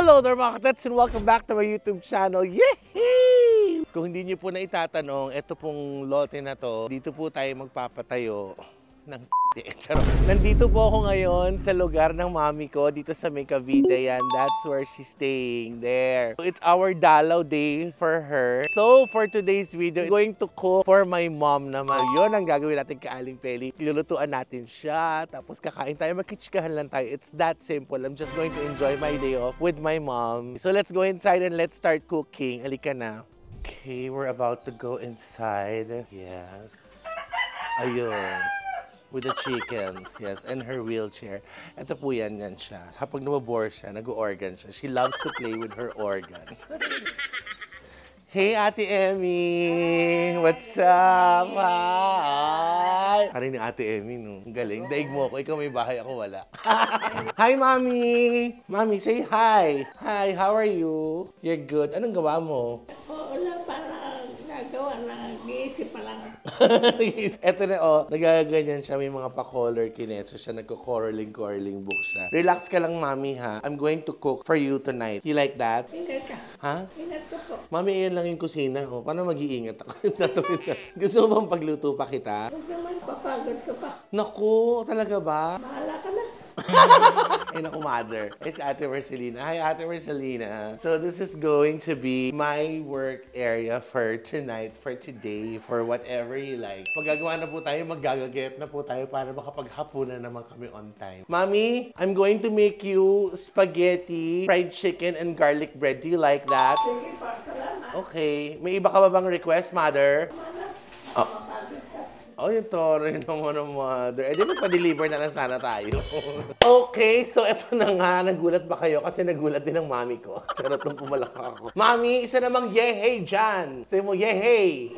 Hello there mga katets and welcome back to my YouTube channel. Yay! Kung hindi niyo po na itatanong, ito pong lote na to, dito po tayo magpapatayo ng charot. Nandito po ako ngayon sa lugar ng mami ko, dito sa may Cavite yan. That's where she's staying, there. It's our dalaw day for her. So, for today's video, I'm going to cook for my mom naman. So, yun ang gagawin natin kay Aling Peli. Ilulutuan natin siya, tapos kakain tayo, magkitsikahan lang tayo. It's that simple. I'm just going to enjoy my day off with my mom. So, let's go inside and let's start cooking. Alika na. Okay, we're about to go inside. Yes. Ayun. With the chickens, yes, and her wheelchair. Ito po yan siya. Kapag nababore siya, nag-organ siya. She loves to play with her organ. Hey, Ate Emmy! What's up? Hi! Karin ni Ate Emmy, no? Ang galing. Daig mo ako. Ikaw may bahay, ako wala. Hi, Mommy! Mommy, say hi! Hi, how are you? You're good. Anong gawa mo? Wala pa lang nagawa na. Giisip pa lang. Eto na, oh, nagaganyan siya, may mga pa-color kinetso siya, nagko-coralling book siya. Relax ka lang, Mami, ha? I'm going to cook for you tonight. You like that? Ingat ka. Ha? Ingat ka po. Mami, iyan lang yung kusina, oh. Paano mag-iingat ako? Gusto mo bang pagluto pa kita? Huwag naman papagod ka pa. Naku, talaga ba? Bahala ka na. Ay, naku, mother. It's Ate Marcelina. Hi, Ate Marcelina. So, this is going to be my work area for tonight, for today, for whatever you like. Pagagawa na po tayo, maggagaget na po tayo para makapaghapunan naman kami on time. Mommy, I'm going to make you spaghetti, fried chicken, and garlic bread. Do you like that? Sige po, salamat. Okay. May iba ka ba bang request, mother? Oh. Papagod ka. Oh, yung toro yun naman ng mother. Eh, di magpa-deliver na lang sana tayo. Okay, so eto na nga. Nagulat ba kayo? Kasi nagulat din ang mami ko. Charot nung pumalak ako. Mami, isa namang yehey dyan. Sabi mo, yehey.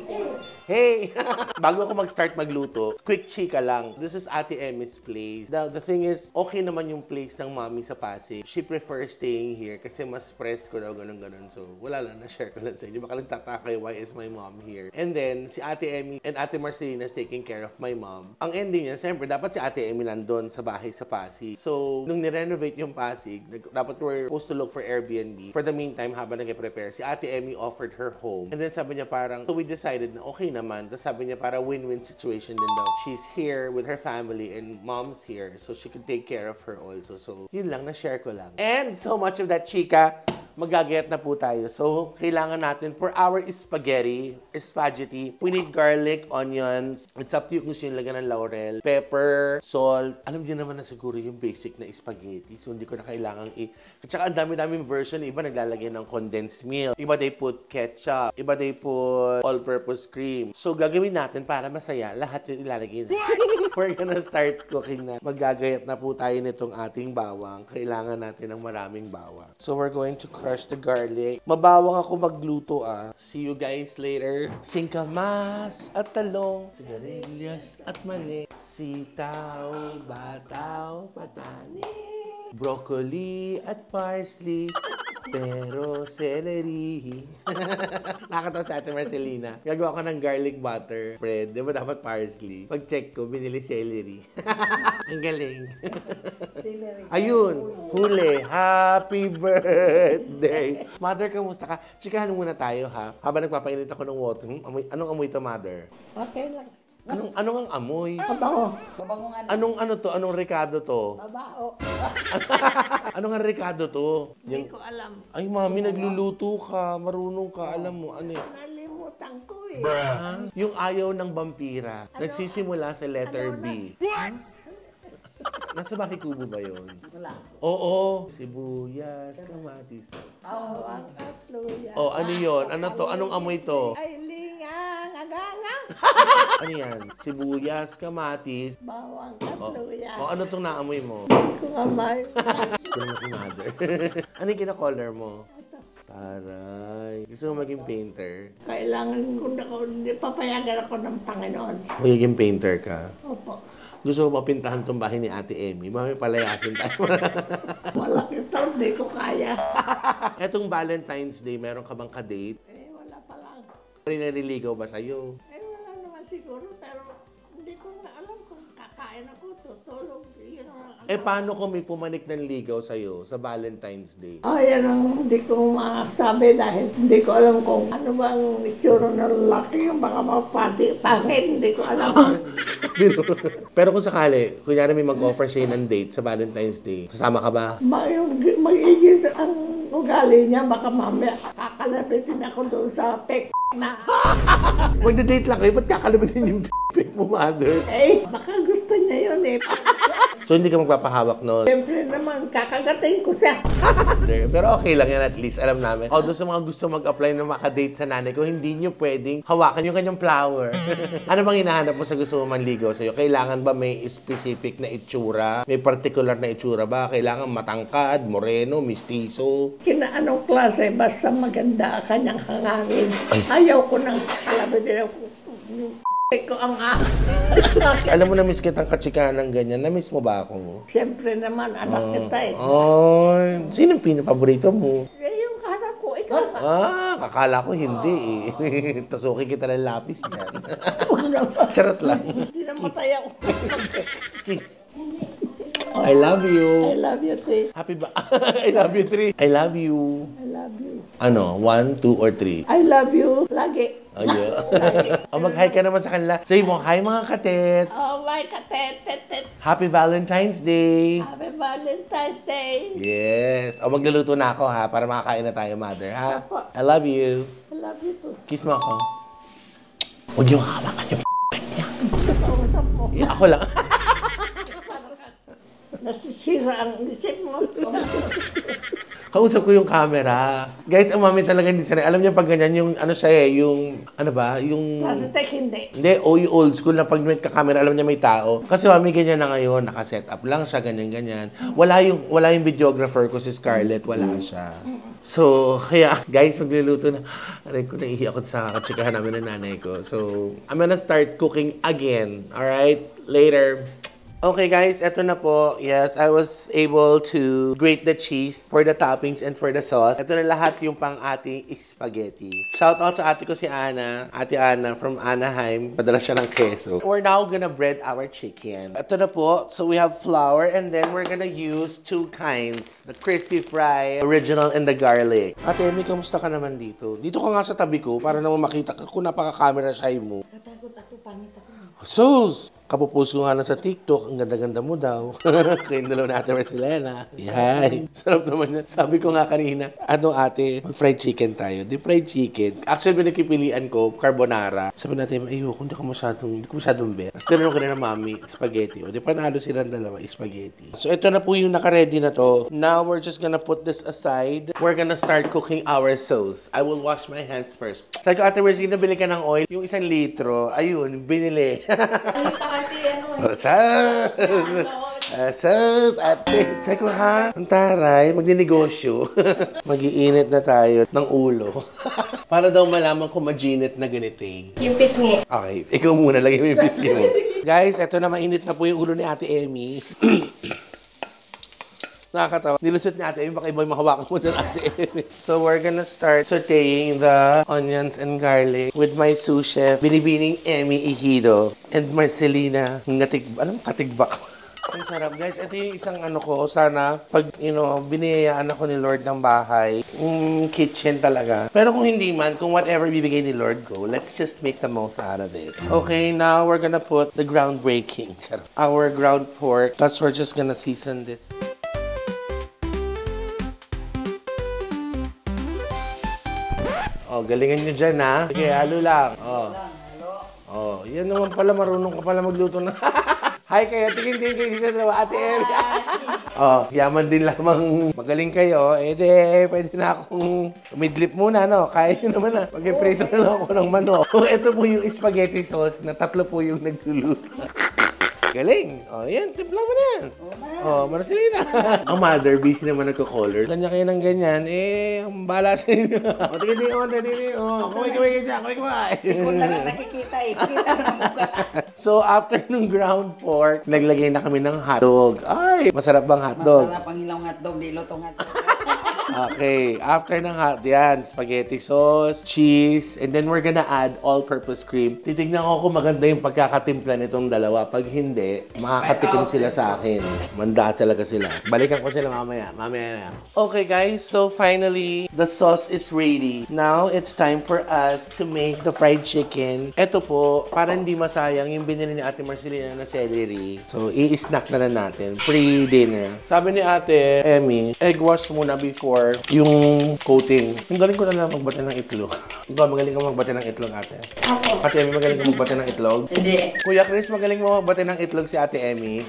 Hey! Bago ako mag-start magluto, quick chika lang. This is Ate Emmy's place. The thing is, okay naman yung place ng mami sa Pasig. She prefers staying here kasi mas presko daw, ganun-ganun. So, wala lang, na-share ko lang sa inyo. Baka lang tataka why is my mom here. And then, si Ate Emmy and Ate Marcelina is taking care of my mom. Ang ending niya, siyempre, dapat si Ate Emmy nandun sa bahay sa Pasig. So, nung nirenovate yung Pasig, dapat we're supposed to look for Airbnb. For the meantime, habang nag-prepare, si Ate Emmy offered her home. And then sabi niya parang, so we decided na okay naman. Tapos sabi niya para win-win situation din daw. She's here with her family and mom's here. So she could take care of her also. So, yun lang, na-share ko lang. And so much of that chika, magagayat na po tayo. So, kailangan natin for our spaghetti, we need garlic, onions. It's up to you kung gusto yung lagyan ng laurel, pepper, salt. Alam niyo naman na siguro yung basic na spaghetti. So, hindi ko na kailangan At saka ang dami-daming version. Iba naglalagay ng condensed milk. Iba they put ketchup. Iba they put all-purpose cream. So, gagawin natin para masaya. Lahat yung ilalagay na. We're gonna start cooking na. Magagayat na po tayo nitong ating bawang. Kailangan natin ng maraming bawang. So, we're going to crush the garlic. Mabawang ako magluto, ah. See you guys later. Singkamas at talong, sigarilyas at mali, sitaw, bataw, patani, broccoli at parsley, pero celery. Nakakatawa sa Ate Marcelina. Gagawa ko ng garlic butter bread. Di ba dapat parsley? Pag-check ko, binili celery. Ang galing. Ayun, huli. Happy birthday. Mother, kamusta ka? Chikahan muna tayo, ha? Habang nagpapainit ako ng water. Anong amoy ito, Mother? Okay lang. Anong ang amoy? Mabaho. Mabangong ano? Anong ano to? Anong rekado to? Mabaho. Anong ang rekado to? Hindi ko alam. Ay, mami, nagluluto ka. Marunong ka. Alam mo, ano yun? Nalimutan ko eh. Ah, yung ayaw ng vampira. Nagsisimula sa letter B. Nasa Bakikubo ba yun? Wala. Oo. Sibuyas, kamatis. Bawang at luya. Oh, ano yun? Ano to? Anong amoy to? Ay, lingang, agangang. Ano yan? Sibuyas, kamatis. Bawang at Oh, luya. oh ano tong naamoy mo? Kung amay. Gusto mo si Mother. Ano yung kina-color mo? Ito. Taray. Gusto mo maging painter? Kailangan ko na papayagan ako ng Panginoon. Magiging painter ka? Opo. Gusto ko mapintahan tong bahay ni Ate Emmy. Mami, palayasin tayo. Malaki ito, hindi ko kaya. Etong Valentine's Day, meron ka bang ka-date? Eh, wala pa lang. Naliligaw ba sa'yo? Eh, wala naman siguro, pero hindi ko na alam kung kakain ako, tutulog. Yun ang Eh, paano kung may pumanik ng ligaw sa'yo sa Valentine's Day? Yan ang hindi ko masabi dahil hindi ko alam kung ano bang itsura ng lalaki, baka mapati, pangit, hindi ko alam. Pero kung sakali, kunyari may mag-offer sa'yo ng date sa Valentine's Day, sasama ka ba? Mag-igit ang ugali niya, baka mamaya kakalabitin ako doon sa pek na. Magda-date lang kayo, ba't kakalabitin yung pick mo, mother? Baka gusto niya yun eh. So, hindi ka magpapahawak nun? Siyempre naman, kakagatin ko siya. Pero okay lang yan, at least alam namin. Although sa mga gusto mag-apply na makadate sa nanay ko, hindi nyo pwedeng hawakan yung kanyang flower. Ano bang hinahanap mo sa gusto mo manligaw sa'yo? Kailangan ba may specific na itsura? May particular na itsura ba? Kailangan matangkad, moreno, mistizo? Anong klase, basta maganda kanyang hangangin. Ayaw ko nang kalabitin ako. Yung ko ang Alam mo, na-miss kitang katsikahan ng ganyan. Na-miss mo ba ako? Siyempre naman, anak kita eh. Sinong pinapaborito mo? Yung anak ko, ikaw ba? Kakala ko hindi eh. Tasukin kita ng lapis yan. Huwag naman. Charot lang. Hindi namatay ako. Kiss. I love you. I love you, Tay. Happy ba? I love you, 3. I love you. I love you. Ano? 1, 2, or 3? I love you. Lagi. Oh, yeah. Mag-hi ka naman sa kanila. Say mo, hi mga katets. Oh, my katet. Happy Valentine's Day. Happy Valentine's Day. Yes. Magluluto na ako ha, para makakain na tayo, mother, ha? Apo. I love you. I love you too. Kiss mo ako. Huwag yung hawakan yung Kausap mo. Ako lang. Nasisira ang isip mo. Kausap ko yung camera. Guys, ang mami talaga hindi sanay. Alam niya pag ganyan, yung ano siya eh, yung, ano ba, yung... Plastic hindi. Hindi, o yung old school na pag may kakamera, alam niya may tao. Kasi mami, ganyan na ngayon, nakaset up lang siya, ganyan-ganyan. Wala yung videographer ko, si Scarlett, wala siya. So, kaya, guys, magluluto na. Aray ko, naihi ako sa katsikahan namin ng nanay ko. So, I'm gonna start cooking again. Alright? Later. Okay guys, eto na po. Yes, I was able to grate the cheese for the toppings and for the sauce. Eto na lahat yung pang ating spaghetti. Shout out sa ate ko si Ana, Ate Ana from Anaheim. Padala siya ng queso. We're now gonna bread our chicken. Eto na po. So we have flour and then we're gonna use 2 kinds. The crispy fry, original, and the garlic. Ate Emmy, kamusta ka naman dito? Dito ka nga sa tabi ko para naman makita ka kung napaka-camera shy mo. Katakot ako, pangit ako. Sus! Kapopost ko nga lang sa TikTok, ang ganda-ganda mo daw. Kayong dalawa natin, Marcelena. Yan. Sarap naman yan. Sabi ko nga kanina, ano ate, mag-fried chicken tayo. Di fried chicken. Actually, pinagpipilian ko, carbonara. Sabi natin, ayoko, hindi ko masyadong bet. Tapos tinanong ko na ng mami, spaghetti. O di panalo silang dalawa, spaghetti. So ito na po yung naka-ready na to. Now, we're just gonna put this aside. We're gonna start cooking our sauce. I will wash my hands first. Sabi ko, ate Marcelena, bili ka ng oil. Yung 1 litro, ayun, binili. Kasi ano Sus, ate. Sabi ko, ha? Ang taray, magninegosyo. Mag-iinit na tayo ng ulo. Para daw malaman kung maginit na ganito eh. yung pisngi. Okay, ikaw muna, lagay mo yung pisngi mo. Guys, eto na, mainit na po yung ulo ni Ate Emmy. Nakakatawa. Nilusot ni Ate Emmy, baka iba yung mahawakan mo dyan, Ate Emmy. So, we're gonna start sauteing the onions and garlic with my sous chef, Binibining Emmy Ejido, and Marcelina Katigbak. Ang sarap, guys. Ito yung isang ano ko. Sana, pag, biniyayaan ako ni Lord ng bahay, kitchen talaga. Pero kung hindi man, kung whatever bibigay ni Lord go, let's just make the most out of it. Okay, now we're gonna put the groundbreaking. Our ground pork. That's we're just gonna season this. Oh, galingan nyo dyan, ha? Sige, halo lang. Oh, yan naman pala, marunong ka pala magluto na. Hi kayo, tingin-tingin kayo dito dalawa, Ate Emmy. Oh, yaman din lamang magaling kayo. Pwede na akong midlip muna, no? Kaya nyo naman na. Mag-prito na lang ako ng manok. Ito po yung spaghetti sauce na 3 po yung nagluluto. Galing. Oh, yan. Timpla mo na yan. Oh, Marcelina. Ang mother, busy naman nagko-color. Kanya kayo ng ganyan, ang bala sa inyo. O, tingin-tingin. Kumay-kumay dyan. Kumay-kumay. Hindi ko lang nakikita eh. Kita ng mukha. So, after nung ground pork, naglagay na kami ng hotdog. Ay, masarap bang hotdog? Masarap ang ilang hotdog, di lutong hotdog. Okay, after ng hot yan, spaghetti sauce, cheese, and then we're gonna add all-purpose cream. Titignan ko kung maganda yung pagkakatimpla nitong dalawa. Pag hindi, makakatikim sila sa akin. Manda talaga sila. Balikan ko sila mamaya. Mamaya na. Okay guys, so finally, the sauce is ready. Now, it's time for us to make the fried chicken. Ito po, para hindi masayang yung binili ni Ate Marcelina na celery. So, i-snack na lang natin. Pre-dinner. Sabi ni Ate Emmy, egg wash muna before yung coating. Ang galing ko na lang magbati ng itlog. Ikaw, magaling ka magbati ng itlog, Ate. Ako. Ate Emmy, magaling ka magbati ng itlog? Hindi. Kuya Chris, magaling mo magbati ng itlog si Ate Emmy?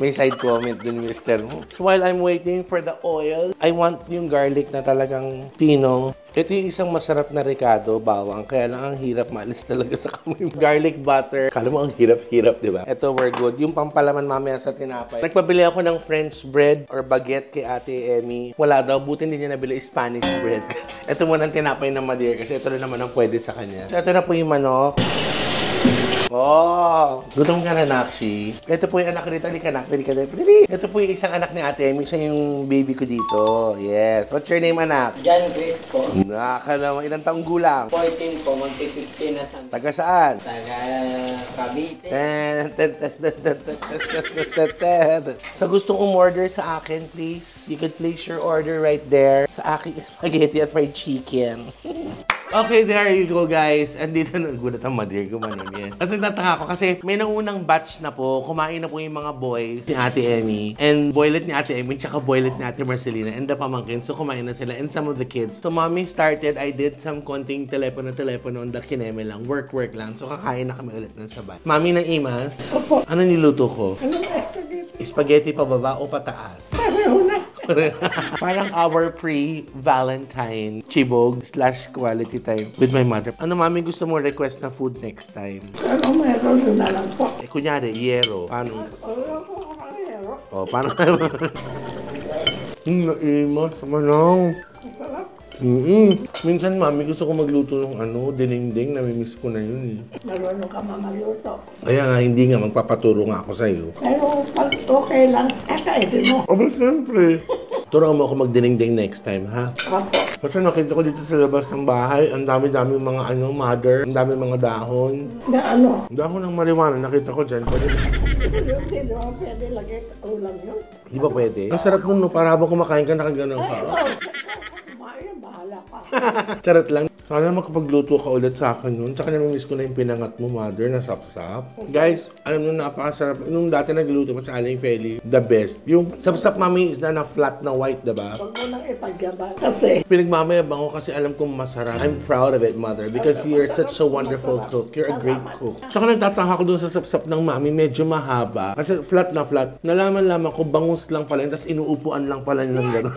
May side comment dun, mister mo. So while I'm waiting for the oil, I want yung garlic na talagang tino. Ito yung isang masarap na ricado, bawang. Kaya lang ang hirap maalis talaga sa kamay. Garlic butter. Kala mo ang hirap-hirap, di ba? Ito, we're good. Yung pampalaman mamaya sa tinapay. Nagpabili ako ng French bread or baguette kay Ate Emmy. Wala daw. Buti hindi niya nabili Spanish bread. Ito muna ang tinapay ng Madeira kasi ito na naman ang pwede sa kanya. So ito na po yung manok. Oh, gutom ka na, Nakshi. Ito po yung anak nito. Halika, Nak. Halika, dali. Ito po yung isang anak ni Ate Emmy. Siya yung baby ko dito. Yes. What's your name, anak? John Chris po. Naka naman. Ilang taong gulang? 14 po, magti-15 na sa Taga saan? taga Cavite. Sa gustong umorder sa akin, please, you could place your order right there sa aking spaghetti at fried chicken. Okay, there you go, guys. Andito na, gulat ang Madeira, gumanon, yes. Kasi nataka ko kasi may naunang batch na po, kumain na po yung mga boys ni Ate Emmy, and boylet ni Ate Emmy, tsaka boylet ni Ate Marcelina, and the pamangkin, so kumain na sila, and some of the kids. So, mommy started, I did some konting telepono on the kineme lang, work lang, so kakain na kami ulit ng sabay. Mami ng Imas, Opo. ano niluto ko? Ano na spaghetti? Spaghetti pababa o pataas? Pareho na. Parang our pre-Valentine chibog/quality time with my mother. Ano, mami, gusto mo request na food next time? Ano meron na lang po. Eh, kunyari, yero. Paano? Wala po ako makahero. O, paano? Naimas, manong. Ang sarap. Minsan, mami, gusto ko magluto ng dinengdeng. Namimiss ko na yun eh. Marunong ka mamaluto. Kaya nga, hindi nga. Magpapaturo nga ako sa'yo. Pero pag okay lang, kakainin mo. Aba, siyempre. Turuan mo ako magdinengdeng next time, ha? Opo. Kasi nakita ko dito sa labas ng bahay, ang dami-dami mga mother, ang dami mga dahon. Na ano? Dahon ng marijuana, nakita ko dyan. Pwede, Hindi naman pwede lagay ulam yun. di ba pwede? Ang sarap nun, no? Para habang kumakain ka, nakagano'n ka. Kumain, bahala ka. Charot lang. Sana makapagluto ka ulit sa akin nun. Tsaka namimiss ko na yung pinangat mo, mother, na sapsap. Guys, alam nyo, napakasarap. Nung dati nagluto pa sa Aling Feli, the best. Yung sapsap, mami, is na flat na white, diba? Huwag mo nang ipagyaban. Kasi, Pinagmamayabang ko kasi alam kong masarap. I'm proud of it, mother, because you're such a wonderful cook. You're a great cook. Tsaka nagtataka ko dun sa sapsap ng mami, medyo mahaba. Kasi flat na flat. Nalaman-laman ko, bangus lang pala yun, tapos inuupuan lang pala yun ng gano'n.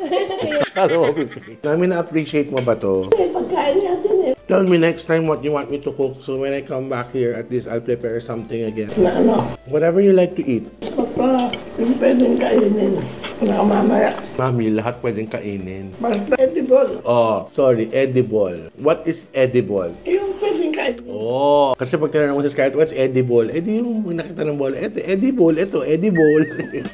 Kala mo, Pipi. Mami, na-appreciate mo ba to? pagkain natin eh. Tell me next time what you want me to cook, so when I come back here, at least I'll prepare something again. Na ano, Whatever you like to eat. basta yung pwedeng kainin. Na mamaya. Mami, lahat pwedeng kainin. Basta edible. Oh, sorry, edible. What is edible? Yung pwedeng kainin. Oh, kasi pag tinanong mo sa Scarlett, what's edible? Eh di yung nakita ng bola, ito, edible, edible.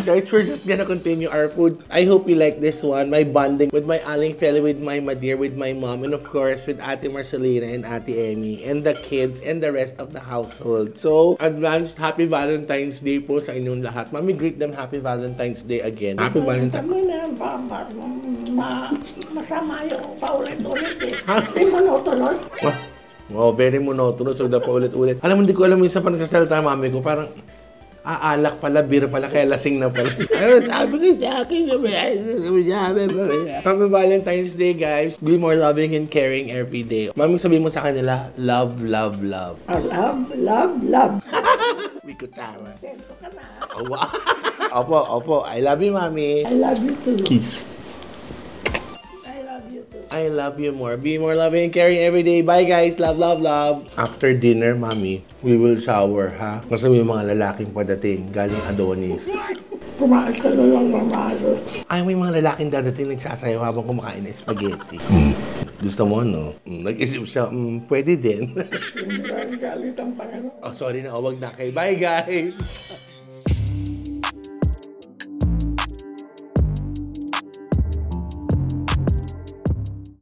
Guys, we're just gonna continue our food. I hope you like this one. My bonding with my Aling Feli, with my Madeira, with my mom, and of course, with Ate Marcelina and Ate Emmy, and the kids, and the rest of the household. So, advanced Happy Valentine's Day po sa inyong lahat. Mami, greet them Happy Valentine's Day again. Happy Valentine's Kami na masama yung paulit-ulit eh. Hindi monotonous. Oh, very monotonous. So, paulit-ulit. Alam mo, hindi ko alam minsan pa nagsasalita mami ko. Parang, alak pala, beer pala, kaya lasing na pala. Sabi ko sa akin, Happy Valentine's Day, guys. Be more loving and caring every day. Mami, sabihin mo sa kanila, love, love, love. Love. May kutara. Tento ka na. Opo. I love you, Mami. I love you too. Kiss. I love you too. I love you more. Be more loving and caring every day. Bye, guys. Love, love, love. After dinner, Mami, we will shower, ha? Kasi may mga lalaking padating galing Adonis. Kumain ka na lang ng malos. Ay, may mga lalaking dadating nagsasayaw habang kumakain ng spaghetti. Gusto mo, no? Nag-isip siya, pwede din. Hindi ba galit ang Panginoon? Oh, sorry na, wag na kayo. Bye, guys!